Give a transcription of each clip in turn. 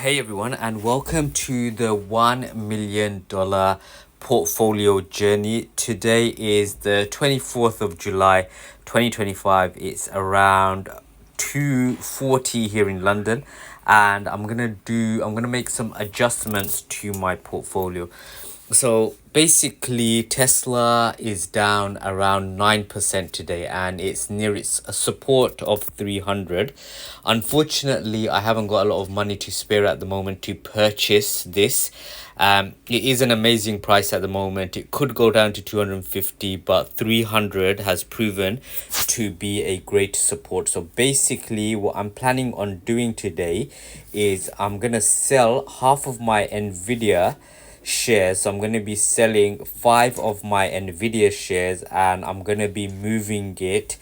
Hey everyone, and welcome to the $1 million portfolio journey. Today is the 24th of July 2025. It's around 2:40 here in London, and I'm gonna make some adjustments to my portfolio. So basically, Tesla is down around 9% today, and it's near its support of 300. Unfortunately, I haven't got a lot of money to spare at the moment to purchase this. It is an amazing price at the moment. It could go down to 250, but 300 has proven to be a great support. So basically, what I'm planning on doing today is I'm gonna sell half of my Nvidia shares. So I'm going to be selling 5 of my Nvidia shares, and I'm going to be moving it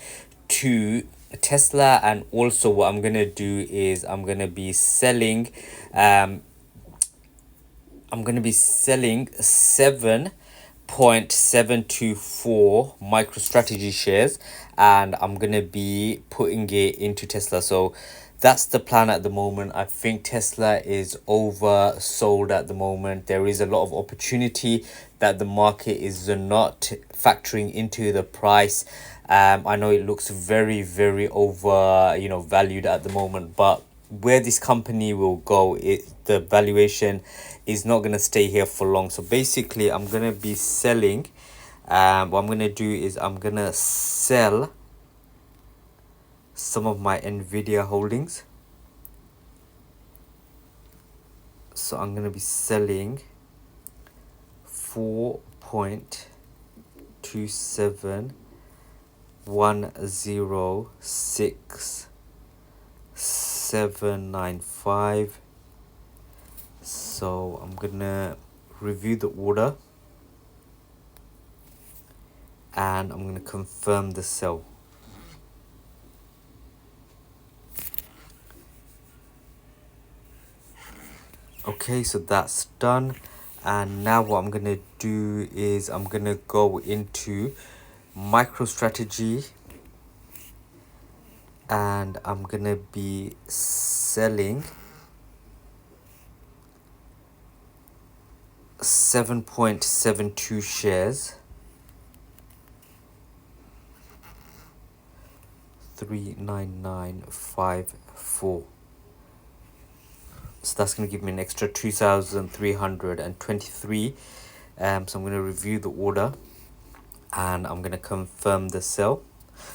to Tesla. And also what I'm going to do is I'm going to be selling 7.724 MicroStrategy shares, and I'm gonna be putting it into Tesla. So that's the plan at the moment. I think Tesla is oversold at the moment. There is a lot of opportunity that the market is not factoring into the price. I know it looks very over, valued at the moment, but where this company will go, the valuation is not going to stay here for long. So basically, I'm going to be selling. What I'm going to do is I'm going to sell some of my Nvidia holdings. So I'm going to be selling 4.27106.795. So I'm gonna review the order, and I'm gonna confirm the sell. Okay, so that's done, and now what I'm gonna do is I'm gonna go into MicroStrategy, and I'm gonna be selling 7.72 shares, 39954. So that's going to give me an extra 2,323. So I'm going to review the order, and I'm going to confirm the sell.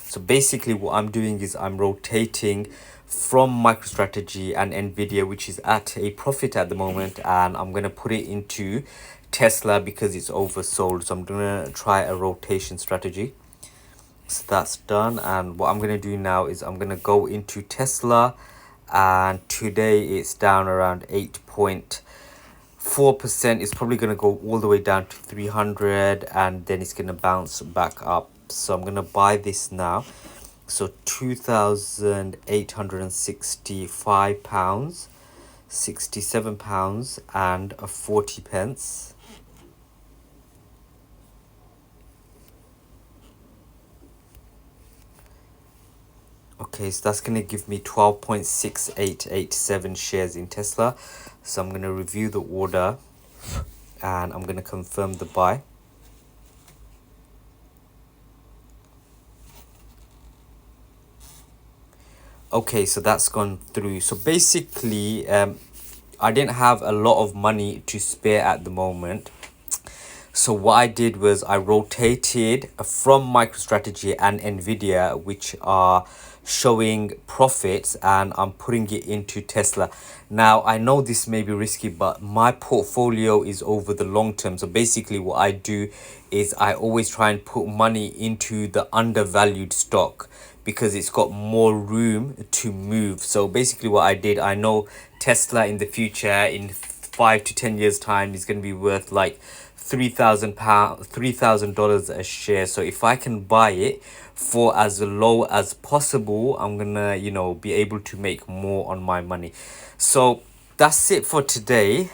So basically what I'm doing is I'm rotating from MicroStrategy and Nvidia, which is at a profit at the moment, and I'm going to put it into Tesla because it's oversold. So I'm going to try a rotation strategy. So that's done, and what I'm going to do now is I'm going to go into Tesla, and today it's down around 8.4%. It's probably going to go all the way down to 300, and then it's going to bounce back up. So I'm going to buy this now. So £2,865, £67 and 40 pence. Okay, so that's going to give me 12.6887 shares in Tesla. So I'm going to review the order, and I'm going to confirm the buy. Okay, so that's gone through. So basically, I didn't have a lot of money to spare at the moment. So what I did was I rotated from MicroStrategy and Nvidia, which are showing profits, and I'm putting it into Tesla. Now I know this may be risky, but my portfolio is over the long term. So basically what I do is I always try and put money into the undervalued stock because it's got more room to move. So basically what I did, I know Tesla in the future, in 5 to 10 years time, is going to be worth like $3,000 a share. So if I can buy it for as low as possible, I'm gonna be able to make more on my money. So that's it for today.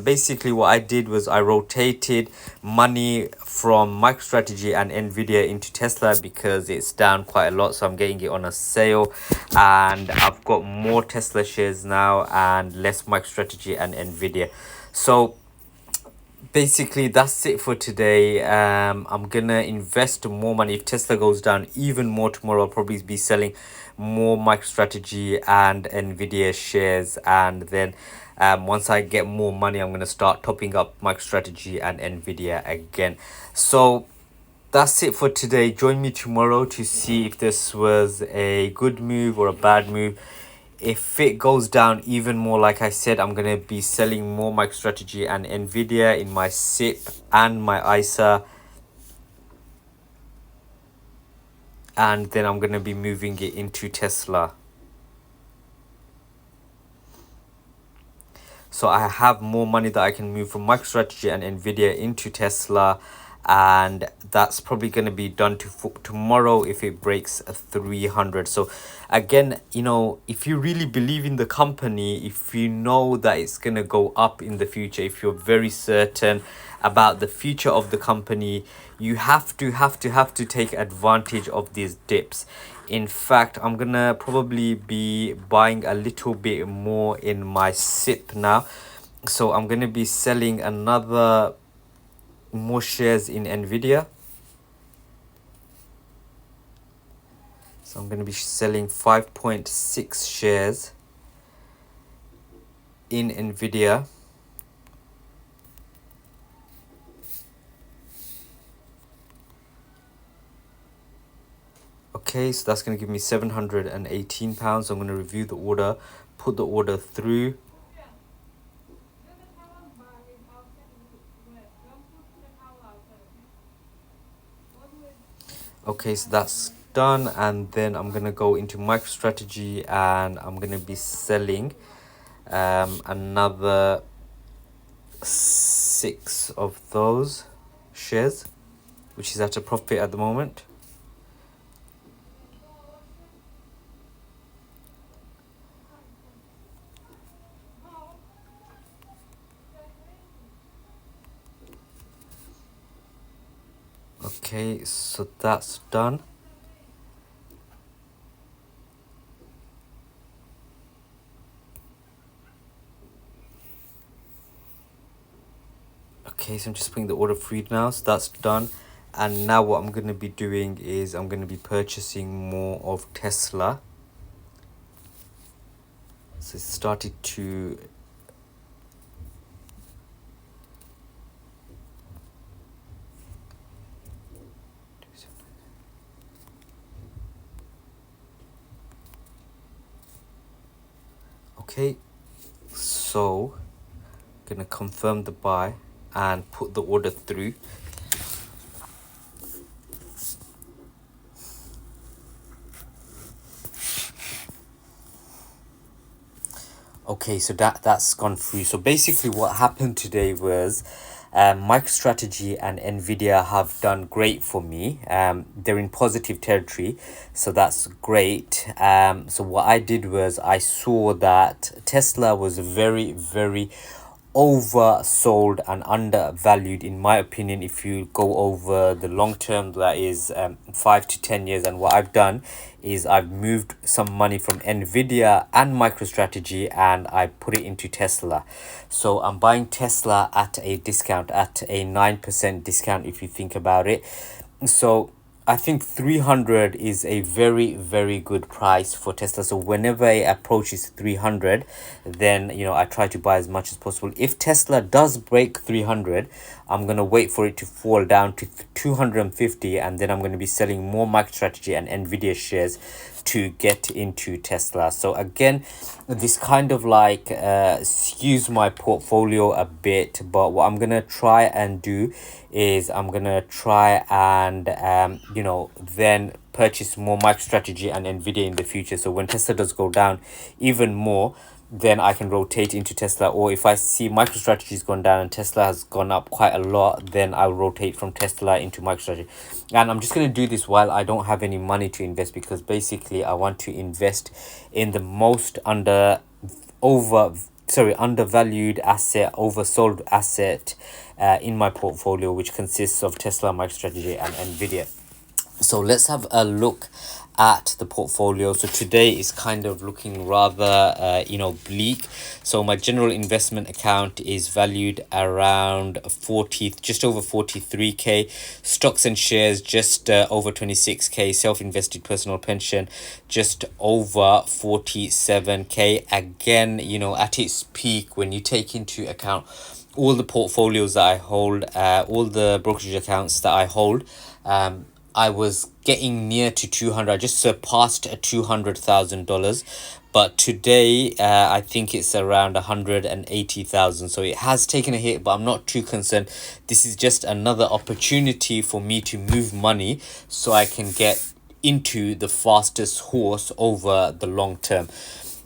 Basically what I did was I rotated money from MicroStrategy and Nvidia into Tesla because it's down quite a lot, so I'm getting it on a sale, and I've got more Tesla shares now and less MicroStrategy and Nvidia. So basically that's it for today. I'm gonna invest more money. If Tesla goes down even more tomorrow, I'll probably be selling more MicroStrategy and Nvidia shares, and then once I get more money, I'm gonna start topping up MicroStrategy and Nvidia again. So that's it for today. Join me tomorrow to see if this was a good move or a bad move. If it goes down even more, like I said, I'm going to be selling more MicroStrategy and Nvidia in my SIP and my ISA, and then I'm going to be moving it into Tesla. So I have more money that I can move from MicroStrategy and Nvidia into Tesla, and that's probably going to be done tomorrow if it breaks 300. So again, you know, if you really believe in the company, if you know that it's going to go up in the future, if you're very certain about the future of the company, you have to take advantage of these dips. In fact, I'm gonna probably be buying a little bit more in my SIP now, so I'm gonna be selling another more shares in Nvidia. So I'm gonna be selling 5.6 shares in Nvidia. Okay, so that's going to give me £718. I'm going to review the order, put the order through. Okay, so that's done, and then I'm going to go into MicroStrategy and I'm going to be selling another 6 of those shares, which is at a profit at the moment. Okay, so that's done. Okay, so I'm just putting the order through now, so that's done. And now what I'm going to be doing is I'm going to be purchasing more of Tesla. So it started to okay, so I'm gonna confirm the buy and put the order through. Okay, so that's gone through. So basically what happened today was MicroStrategy and Nvidia have done great for me. They're in positive territory, so that's great. So what I did was I saw that Tesla was very oversold and undervalued, in my opinion. If you go over the long term, that is 5 to 10 years, and what I've done is I've moved some money from Nvidia and MicroStrategy and I put it into Tesla. So I'm buying Tesla at a discount, at a 9% discount if you think about it. So I think 300 is a very good price for Tesla. So whenever it approaches 300, then you know I try to buy as much as possible. If Tesla does break 300, I'm going to wait for it to fall down to 250, and then I'm going to be selling more MicroStrategy and Nvidia shares to get into Tesla. So again, this kind of like skews my portfolio a bit, but what I'm gonna try and do is I'm gonna try and you know, then purchase more MicroStrategy and Nvidia in the future. So when Tesla does go down even more, then I can rotate into Tesla. Or if I see MicroStrategy's gone down and Tesla has gone up quite a lot, then I'll rotate from Tesla into MicroStrategy. And I'm just going to do this while I don't have any money to invest, because basically I want to invest in the most undervalued asset, oversold asset in my portfolio, which consists of Tesla, MicroStrategy, and Nvidia. So let's have a look at the portfolio. So today is kind of looking rather bleak. So my general investment account is valued around just over 43k. Stocks and shares just over 26k. Self-invested personal pension just over 47k. Again, at its peak, when you take into account all the portfolios that I hold, all the brokerage accounts that I hold, I was getting near to 200. I just surpassed $200,000, but today I think it's around 180,000. So it has taken a hit, but I'm not too concerned. This is just another opportunity for me to move money so I can get into the fastest horse over the long term.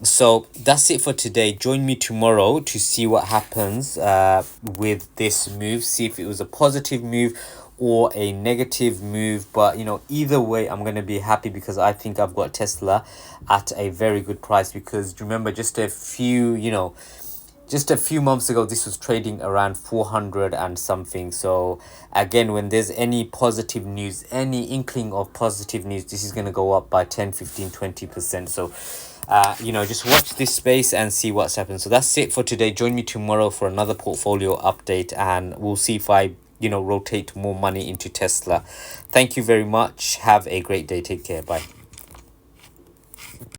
So that's it for today. Join me tomorrow to see what happens with this move, see if it was a positive move or a negative move. But either way, I'm going to be happy because I think I've got Tesla at a very good price. Because remember, just a few months ago, this was trading around 400 and something. So again, when there's any positive news, any inkling of positive news, this is going to go up by 10, 15, 20%. So just watch this space and see what's happened. So that's it for today. Join me tomorrow for another portfolio update, and we'll see if I rotate more money into Tesla. Thank you very much. Have a great day. Take care. Bye.